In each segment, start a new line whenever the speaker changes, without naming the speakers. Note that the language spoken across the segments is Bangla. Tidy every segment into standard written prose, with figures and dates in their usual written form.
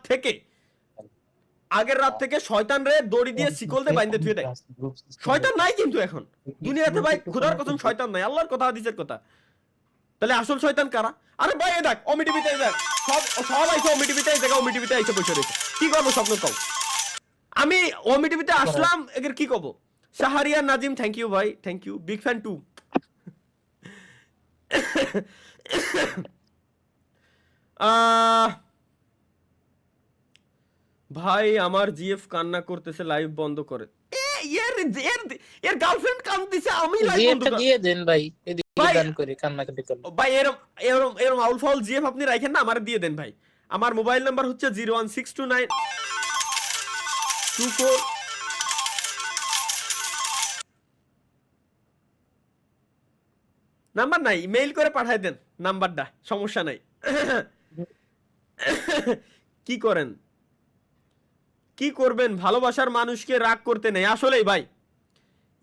থেকে শয়তান রে দড়ি দিয়ে শিকল দিয়ে বাইন্ধে থুয়ে দেয়। শয়তান নাই কিন্তু এখন দুনিয়াতে ভাই, খোদার কসম শয়তান নাই, আল্লাহর কথা হাদিসের কথা। তাহলে আসল শয়তান কারা? আরে ভাই এ দেখ অমিটিভিতে দেখ, সব আইছে অমিটিভিতে, এই জায়গা অমিটিভিতে আইছে বসে রয়েছে। কি করবো স্বপ্ন কও? আমি অমিটিভিতে আসলাম, এর কি কব? শাহরিয়ার নাজিম, থ্যাংক ইউ ভাই, thank you, big fan too. ভাই আমার জিএফ কান্না করতেছে, লাইভ বন্ধ করে। এর গার্লফ্রেন্ড কাঁদতেছে, আমি লাইভ বন্ধ করে
দিয়ে দেন ভাই, এদিকে দান করে কান্না কাটি করে
ভাই। এরম আউল ফাউল জিএফ আপনি রাখেন না, আমারে দিয়ে দেন ভাই। আমার মোবাইল নাম্বার হচ্ছে 0162924 নাম্বার নাই, মেইল করে পাঠাই দেন নাম্বারটা, সমস্যা নাই। কি করেন, কি করবেন, ভালোবাসার মানুষকে রাগ করতে নেই আসলেই ভাই,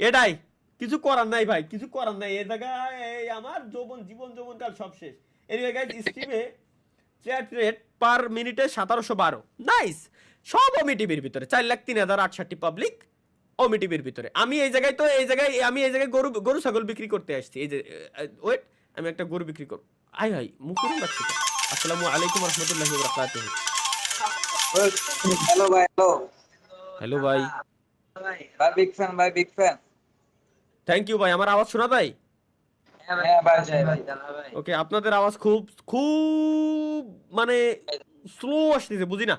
এটাই কিছু করার নাই ভাই, কিছু করার নাই। এই জায়গায় আমার জীবন যৌবনকাল সব শেষ। এনিওয়ে গাইস, স্ট্রিমে চ্যাট রেট পার মিনিটে 1712, নাইস। সব ওমি টিভির ভিতরে 4,03,068 পাবলিক ওমি টিভির ভিতরে। আমি এই জায়গায় গরু ছাগল বিক্রি করতে আসছি। এই যে ওয়েট, আমি একটা গরু বিক্রি করব। আই ভাই মুকুরম বাচ্চা। আসসালামু আলাইকুম ওয়া রাহমাতুল্লাহি ওয়া বারাকাতুহু।
হ্যালো ভাই,
হ্যালো ভাই,
বিগ ফ্যান।
থ্যাংক ইউ ভাই। আমার আওয়াজ শোনা ভাই?
হ্যাঁ ভাই,
ওকে, আপনাদের আওয়াজ খুব খুব মানে স্লো আসতেছে, বুঝি না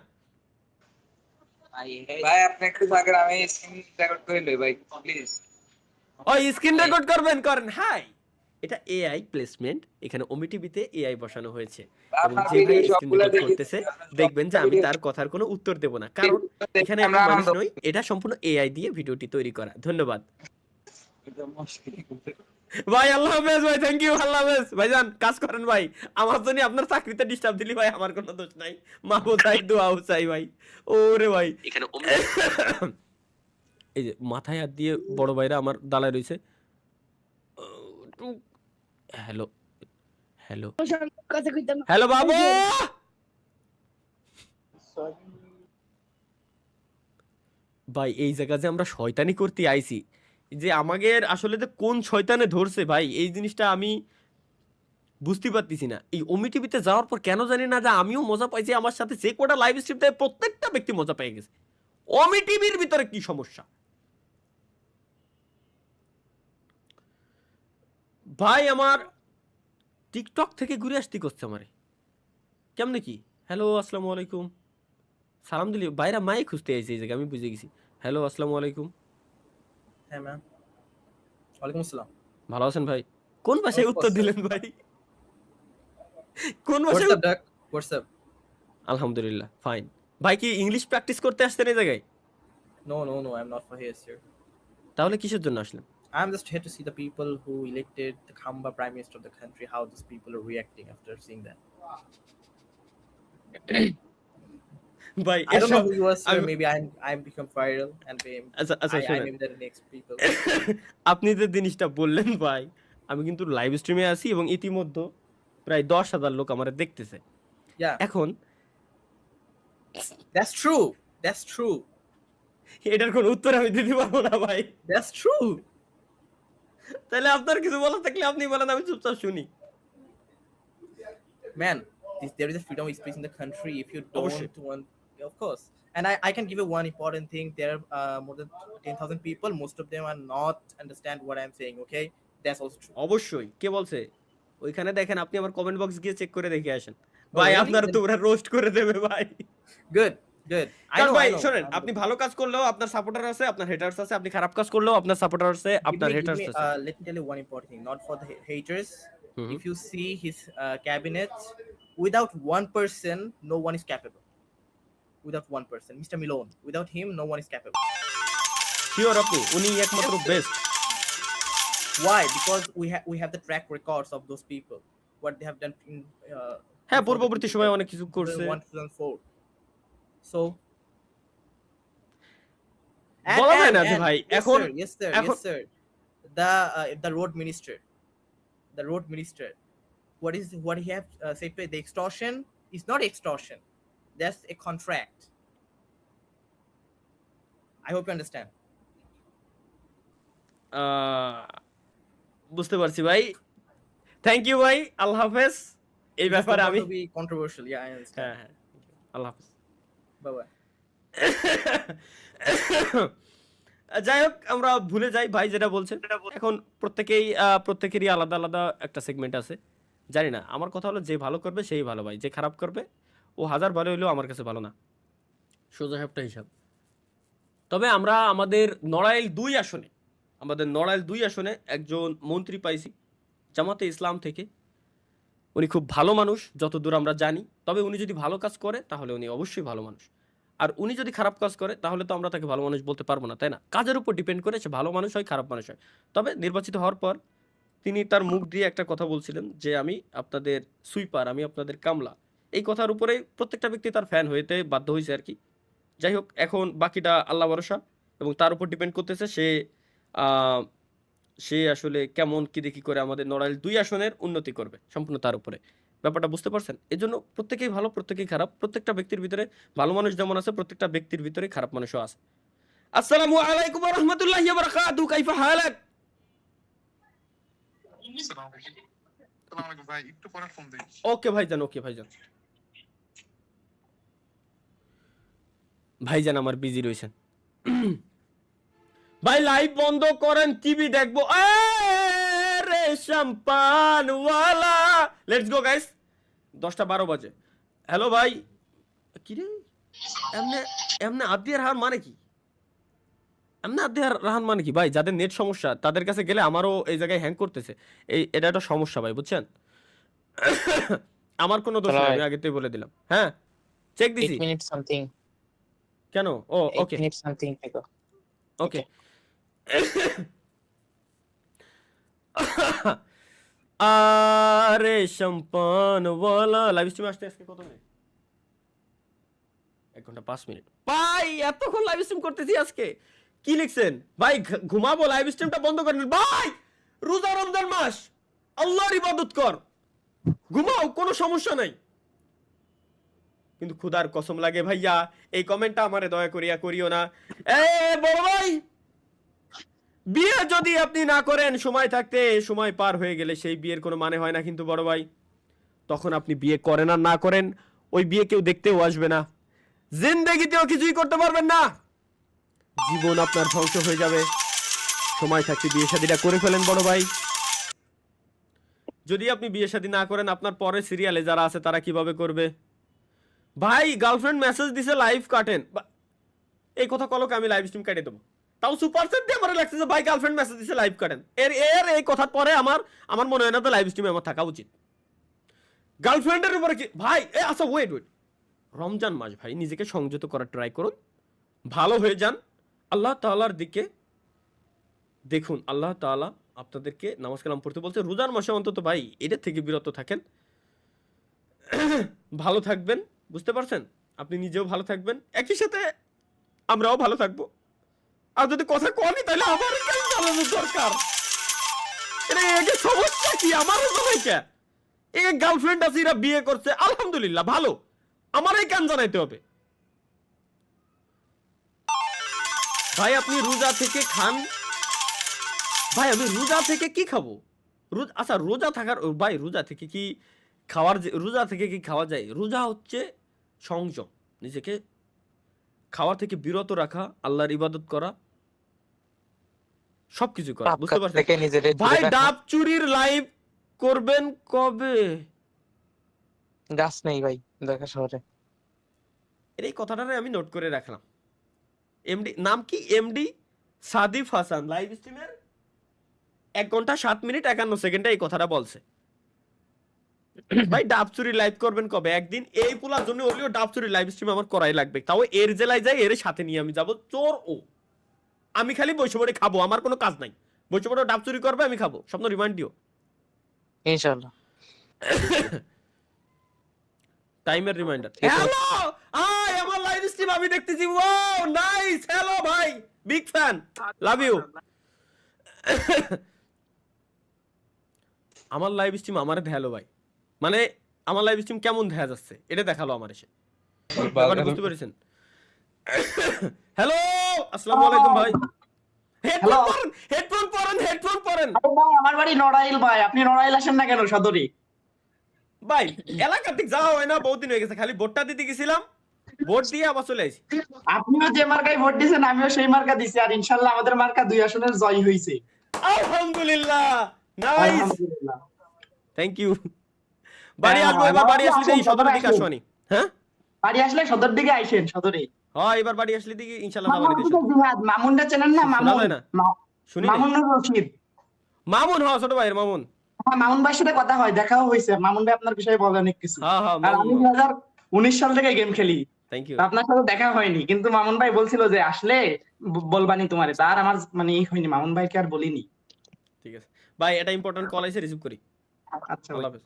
ভাই। আপনি একটু থাকেন, আমি স্ক্রিন রেকর্ড করে লই ভাই, প্লিজ।
ওই স্ক্রিন রেকর্ড করেন। হাই, এটা এআই প্লেসমেন্ট, এখানে ওমি টিভিতে এআই বসানো হয়েছে। এবং যে ভাই স্ক্রিন রেকর্ড করতেছে দেখবেন যে আমি তার কথার কোনো উত্তর দেব না, কারণ এখানে আমি মানুষ নই, এটা সম্পূর্ণ এআই দিয়ে ভিডিওটি তৈরি করা। ধন্যবাদ ভাই, আল্লাহ হাফেজ ভাই, থ্যাংক ইউ, আল্লাহ হাফেজ ভাইজান। কাজ করেন ভাই, আমার জন্য আপনার চাকরিতে ডিস্টার্ব দিলি ভাই, আমার কোনো দোষ নাই। মা বোঝাই দোয়া চাই ভাই। ওরে ভাই, এখানে এই যে মাথায় হাত দিয়ে বড় ভাইরা আমার দালায় রয়েছে। হ্যালো হ্যালো হ্যালো বাবু, ভাই এই জায়গা যে আমরা শয়তানি করতে আইছি, যে আমাদের আসলে যে কোন শয়তানে ধরছে ভাই, এই জিনিসটা আমি বুঝতে পারতেছি না। এই ওমি টিভিতে যাওয়ার পর কেন জানি না যে আমিও মজা পাইছি, আমার সাথে যে কটা লাইভ স্ট্রিম দেয় প্রত্যেকটা ব্যক্তি মজা পেয়ে গেছে। ওমি টিভির ভিতরে কি সমস্যা ভাই? আমার টিকটক থেকে ঘুরে আসতে করছে আমারে, কেমনে কি? হ্যালো আসসালামু আলাইকুম, সালাম দিলি বাইরা মাই খুঁজতে আইছে এই জায়গায়, আমি বুঝে গেছি। হ্যালো আসসালামু আলাইকুম।
হ্যাঁ ম্যাম, ওয়ালাইকুম আসসালাম।
ভালো আছেন ভাই? কোন ভাষায় উত্তর দিলেন ভাই? কোন ভাষায়?
হোয়াটসঅ্যাপ।
আলহামদুলিল্লাহ ফাইন। ভাই কি ইংলিশ প্র্যাকটিস করতে আসছেন এই জায়গায়?
No, I am not for here, sir.
তাহলে কিসের জন্য আসলেন?
I am just here to see the people who elected the Khamba Prime Minister of the country, how these people are reacting after seeing that.
ভাই
I don't know who you are, sir. Maybe I'm become viral and I maybe the next people.
আপনি যে জিনিসটা বললেন ভাই, আমি কিন্তু লাইভ স্ট্রিমে আছি এবং ইতিমধ্যে প্রায় 10,000 লোক আমারে দেখতেছে।
Yeah.
এখন
That's true.
এটার কোনো উত্তর আমি দিতে পারবো না ভাই।
That's true.
তাহলে আপনার কিছু বলার থাকলে আপনি বলেন, আমি চুপচাপ শুনি।
Man, there is a freedom of speech in the country. If you don't want, of course. And I can give you one important thing. There are more than 10,000 people. Most of them are not understand what I'm saying. Okay, that's also true.
অবশ্যই। কে বলছে? ওইখানে দেখেন, আপনি আমার কমেন্ট বক্স গিয়ে চেক করে দেখে আসেন ভাই, আপনারা তো ওরা রোস্ট করে দেবে ভাই।
Good.
কারণ ভাই শুনেন, আপনি ভালো কাজ করলেও আপনার সাপোর্টার আছে, আপনার হেটার্স আছে, আপনি খারাপ কাজ করলেও আপনার সাপোর্টার আছে, আপনার হেটার্স আছে।
Let me tell you one important thing, not for the haters. If you see his cabinet, without one person, no one is capable. Without one person, Mr. Milone, without him, no one is capable.
Sure আপনি উনি একমাত্র best.
Why? Because we have the track records of those people, what they have done in
হ্যাঁ, পূর্ববর্তী সময়ে অনেক কিছু করছে।
2004. So
বলা যায় না যে ভাই এখন
yes sir, the road minister, what he have said, the extortion is not extortion. That's a contract. I hope you understand.
বুঝতে পারছি ভাই, থ্যাংক ইউ ভাই, আল্লাহ হাফেজ। এই
Just
ব্যাপারে
don't
আমি
want to be controversial. Yeah, I understand.
হ্যাঁ, আল্লাহ হাফেজ।
Bye bye.
যাই হোক, আমরা ভুলে যাই ভাই যেটা বলছেন। এখন প্রত্যেকেরই আলাদা আলাদা একটা সেগমেন্ট আছে, জানি না। আমার কথা হলো, যে ভালো করবে সেই ভালো ভাই, যে খারাপ করবে ও হাজার ভালো হইলেও আমার কাছে ভালো না, সোজা একটা হিসাব। তবে আমরা আমাদের নড়াইল 2 আসনে একজন মন্ত্রী পাইছি জামাতে ইসলাম থেকে। উনি খুব ভালো মানুষ যতদূর আমরা জানি। তবে উনি যদি ভালো কাজ করে তাহলে উনি অবশ্যই ভালো মানুষ, আর উনি যদি খারাপ কাজ করে তাহলে তো আমরা তাকে ভালো মানুষ বলতে পারবো না, তাই না? কাজের উপর ডিপেন্ড করে সে ভালো মানুষ হয় খারাপ মানুষ হয়। তবে নির্বাচিত হওয়ার পর তিনি তার মুখ দিয়ে একটা কথা বলছিলেন যে আমি আপনাদের সুইপার, আমি আপনাদের কামলা। এই কথার উপরেই প্রত্যেকটা ব্যক্তি তার ফ্যান হইতে বাধ্য হয়েছে আর কি। যাই হোক, এখন বাকিটা আল্লাহ ভরসা, এবং তার উপর ডিপেন্ড করতেছে সে আসলে কেমন কি দেখি করে আমাদের নড়াইল 2 আসনের উন্নতি করবে, সম্পূর্ণ তার উপরে। ব্যাপারটা বুঝতে পারছেন? এই জন্য প্রত্যেকেই ভালো, প্রত্যেকেই খারাপ। প্রত্যেকটা ব্যক্তির ভিতরে ভালো মানুষ যেমন আছে, প্রত্যেকটা ব্যক্তির ভিতরে খারাপ মানুষও আছে। আসসালামু আলাইকুম ওয়া রাহমাতুল্লাহি ওয়া বারাকাতুহু, কাইফা হালাক?
ভাই একটু পরে ফোন দিই।
ওকে ভাইজান, ওকে ভাইজান। ভাইজান আমার বিজি রয়েছেন। ভাই লাইভ বন্ধ করেন, টিভি দেখবো। আরে শাম্পান ওয়ালা, লেটস গো গাইস। 10:12 বাজে। হ্যালো ভাই, কি রে এমনে এমনে আদিয়ার হার মানে কি? এমনি আদিয়ার রাহান মানে কি ভাই? যাদের নেট সমস্যা তাদের কাছে গেলে আমারও এই জায়গায় হ্যাং করতেছে। এটা একটা সমস্যা ভাই, বুঝছেন? আমার কোনো দোষ নাই, আমি আগে থেকে বলে দিলাম। হ্যাঁ, চেক দিছি।
8 minutes something.
কেন? ও
8
ওকে
minutes something ago.
ওকে। আরে শাম্পান ওয়ালা, লাইভ স্ট্রিম আসতে আজকে কত মিনিট? 1 ঘন্টা 5 মিনিট। ভাই এতক্ষণ লাইভ স্ট্রিম করতেছি আজকে। কি লিখছেন ভাই? ঘুমাবো, লাইভ স্ট্রিমটা বন্ধ করেন ভাই। রোজা রমজান মাস, আল্লাহর ইবাদত কর, ঘুমাও, কোনো সমস্যা নাই। কিন্তু খুদার কসম লাগে ভাইয়া, এই কমেন্টটা আমারে দয়া করিয়া করিও না। বড় ভাই, বিয়ে যদি আপনি না করেন সময় থাকতে, সময় পার হয়ে গেলে সেই বিয়ের কোনো মানে হয় না কিন্তু বড় ভাই। তখন আপনি বিয়ে করেন আর না করেন, ওই বিয়ে কেউ দেখতেও আসবে না, জিন্দেগিতেও কিছুই করতে পারবেন না, জীবন আপনার ধ্বংস হয়ে যাবে। সময় থাকতে বিয়ে শাদীটা করে ফেলেন বড় ভাই। যদি আপনি বিয়ে শাদী না করেন, আপনার পরে সিরিয়ালে যারা আছে তারা কিভাবে করবে? ভাই গার্লফ্রেন্ড মেসেজ দিছে লাইভ কাটেন, এই কথা কলকে আমি লাইভ স্ট্রিম কেটে দেবো। তাও সুপার সেট দিয়ে আমার লাগছে যে ভাই গার্লফ্রেন্ড মেসেজ দিছে লাইভ কাটেন। এই কথার পরে আমার মনে হয় না তো লাইভ স্ট্রিমে আমার থাকা উচিত। গার্লফ্রেন্ডের উপরে কি ভাই? আচ্ছা ওয়েট, রমজান মাস ভাই, নিজেকে সংযত করার ট্রাই করুন, ভালো হয়ে যান, আল্লাহ তাআলার দিকে দেখুন। আল্লাহ তাআলা আপনাদেরকে নামাজ কালাম পড়তে বলছে। রোজার মাসে অন্তত ভাই এদের থেকে বিরত থাকেন, ভালো থাকবেন, বুঝতে পারছেন? আপনি নিজেও ভালো থাকবেন, একই সাথে আমরাও ভালো থাকবো। আর যদি কথা কনি তাহলে আমার কেন জানানোর দরকার? এটা সমস্যা কি? আমারও তো ভাই কে এই গার্লফ্রেন্ড আছে, এরা বিয়ে করছে, আলহামদুলিল্লাহ ভালো, আমারই কেন জানাইতে হবে? ভাই আপনি রোজা থেকে খান, ভাই আমি রোজা থেকে কি খাবো? আচ্ছা রোজা থাকার ভাই, রোজা থেকে কি খাওয়া যায়? রোজা হচ্ছে সংযম, নিজেকে খাওয়া থেকে বিরত রাখা, আল্লাহর ইবাদত করা, সবকিছু করা, বুঝতে পারছেন? ভাই ডাব চুরির লাইভ করবেন কবে?
গাছ নেই ভাই ঢাকা শহরে।
এই কথাটারে আমি নোট করে রাখলাম। এমডি নাম কি? এমডি সাদিফ হাসান লাইভ স্ট্রিমের 1 ঘন্টা 7 মিনিট 51 সেকেন্ডে এই কথাটা বলছে। ভাই ডাব চুরি লাইভ করবেন কবে? একদিন এই পোলার জন্য হলেও ডাব চুরি লাইভ স্ট্রিম আমার করাই লাগবে, তাও এর জেলায় যাই, এর সাথে নিয়ে আমি যাব। চোর ও আমি খালি বসে পড়ে খাবো, আমার কোনো কাজ নাই। বসে পড়ে ডাব চুরি করবে, আমি খাবো। স্বপ্ন রিমাইন্ড দিও
ইনশাআল্লাহ।
টাইমের রিমাইন্ডার। হ্যালো হাই, আমার লাইভ স্ট্রিম আমি দেখতেছি। ওয়াও নাইস, হ্যালো ভাই, বিগ ফ্যান, লাভ ইউ। আমার লাইভ স্ট্রিম আমারে দেখালো ভাই, মানে আমার লাইভ স্ট্রিম কেমন দেখা যাচ্ছে এটা দেখালো আমার এসে। ব্যাপারটা বুঝতে পেরেছেন? হ্যালো, আসসালামু আলাইকুম ভাই। হেডফোন পরেন, হেডফোন পরেন, হেডফোন পরেন।
আরে ভাই আমার বাড়ি নড়াইল ভাই, আপনি নড়াইল আসেন না কেন সদরে?
ভাই এলাকা ঠিক যাওয়া হয় না, বহুদিন হয়ে গেছে, খালি ভোটটা দিতে গেছিলাম, ভোট দিয়ে আবার চলে আসি।
আপনিও যে মার্কায় ভোট দিয়েছেন আমিও সেই মার্কা দিছি, আর ইনশাল্লাহ আমাদের মার্কা 2 আসনের জয় হয়েছে।
আলহামদুলিল্লাহ, নাইস,
আলহামদুলিল্লাহ।
Thank you. বাড়ি আসবো এবার, বাড়ি আসলে এই সদরের দিকে আসবানি। হ্যাঁ
বাড়ি আসলে সদর দিকে আইসেন, সদরে।
হ্যাঁ, এবার বাড়ি আসলে দিকে ইনশাআল্লাহ যাবানি দেশে।
জিহাদ মামুনটা চেনেন না?
শোনা
মামুন,
যায় না, শুনি নাই।
মামুন রশিদ।
মামুন, হ্যাঁ ছোট ভাইয়ের মামুন।
হ্যাঁ, মামুন ভাইয়ের সাথে কথা হয়, দেখাও হয়েছে। মামুন ভাই আপনার বিষয়ে বলে অনেক কিছু।
হ্যাঁ হ্যাঁ,
আর আমি 2019 সাল থেকে গেম খেলি,
থ্যাংক ইউ।
তো আপনার সাথে দেখা হয়নি, কিন্তু মামুন ভাই বলছিল যে আসলে বলবানি তোমারে। তার আমার মানে এই হয়নি, মামুন ভাইকে আর বলিনি।
ঠিক আছে ভাই, এটা ইম্পর্টেন্ট কল আছে, রিসিভ করি।
আচ্ছা ভাই।
আল্লাহ হাফেজ।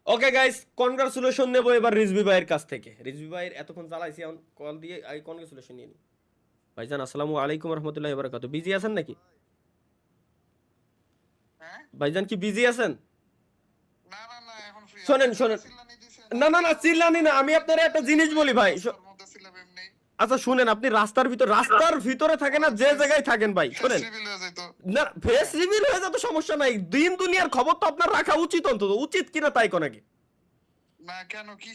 ওকে গাইস, কনগ্রাচুলেশন নেব এবার রিজভি ভাইয়ের কাছ থেকে। রিজভি ভাইয়ের এতক্ষণ চালাইছি, এখন কল দিয়ে আই কনগ্রাচুলেশন নিয়ে নি। ভাইজান আসসালামু আলাইকুম রহমতুল্লাহি ওয়া বারাকাতুহু। বিজি আছেন নাকি ভাইজান? কি বিজি আছেন?
না না না, এখন ফ্রি।
শোনেন শোনেন, না না না চিল্লানি না, আমি আপনার একটা জিনিস বলি ভাই। আচ্ছা শুনেন, আপনি রাস্তার ভিতরে থাকেন না, যে জায়গায় থাকেন ভাই, শোনেন না, ফেস রিভিল হয়ে যাবে সমস্যা নাই, দিন দুনিয়ার খবর তো আপনার রাখা উচিত, অন্তত উচিত কিনা তাই কোন আগে।
না কেন, কি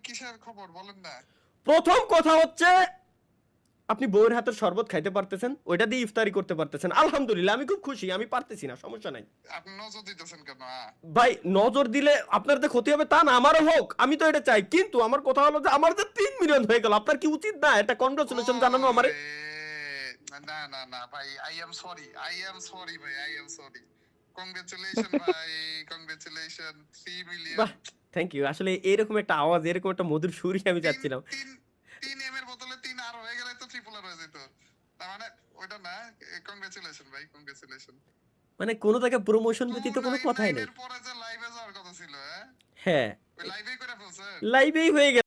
কিসের খবর বলেন না।
প্রথম কথা হচ্ছে আপনি বউয়ের হাতের শরবত খাইতে পারতেছেন, ওইটা দিয়ে ইফতারি করতে পারতেছেন, আলহামদুলিল্লাহ, আমি খুব খুশি। আমি পারতেছি না, সমস্যা নাই।
আপনি নজর দিতেছেন কেন?
ভাই নজর দিলে আপনার যে ক্ষতি হবে তা না, আমারও হোক, আমি তো এটা চাই, কিন্তু আমার কথা হলো যে আমার যে 3 মিলিয়ন হয়ে গেল, আপনার কি উচিত না এটা কনগ্রাচুলেশন জানানো আমারে?
না না না ভাই, আই এম সরি ভাই, আই এম সরি। কংগ্রাচুলেশন ভাই, কংগ্রাচুলেশন 3 মিলিয়ন।
বাহ, থ্যাংক ইউ। আসলে এরকম একটা আওয়াজ, এরকম একটা মধুর সুরই আমি চাচ্ছিলাম।
3 এম এর বদলে 3 আর হয়ে গেলে তো ট্রিপল আর হয়ে যেত। তার মানে ওইটা না, কংগ্রাচুলেশন ভাই, কংগ্রাচুলেশন।
মানে কোনো জায়গায় প্রমোশন ব্যতীত কোনো কথাই নেই।
এর পরে যে লাইভে যাওয়ার কথা ছিল,
হ্যাঁ,
ওই লাইভেই করে ফেলছেন।
লাইভেই হয়ে গেল।